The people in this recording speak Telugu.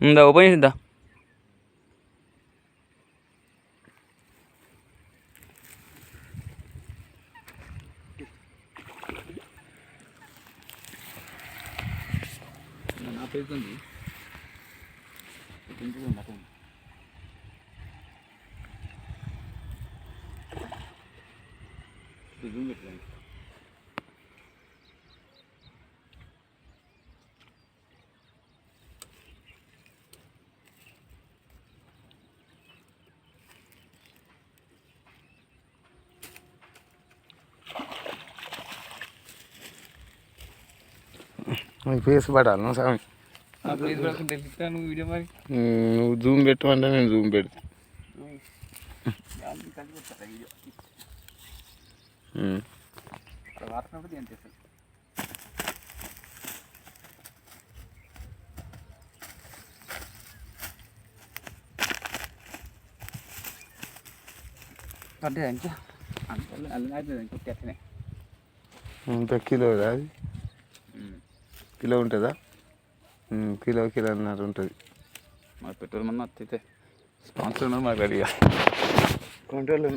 ఉందా ఓపెన్ చేసిద్దా నా పేరుతుంది జూమ్ పెట్టండి. ఫేస్ పడాలి నువ్వు స్వామి ప్లీజ్ పడుకుంటే నువ్వు వీడియో మరి నువ్వు జూమ్ పెట్టమంటే నేను జూమ్ పెడతా వాడుతున్నప్పుడు ఏం చేస్తాను అంటే ఇంకా అంటే ఇంకొకనే ఇంత కిలో అది కిలో ఉంటుందా కిలోన్నర ఉంటుంది మా పెట్రోల్ మన అయితే స్పాన్సర్ ఉన్నారు మాకు రెడీగా కొంటోళ్ళు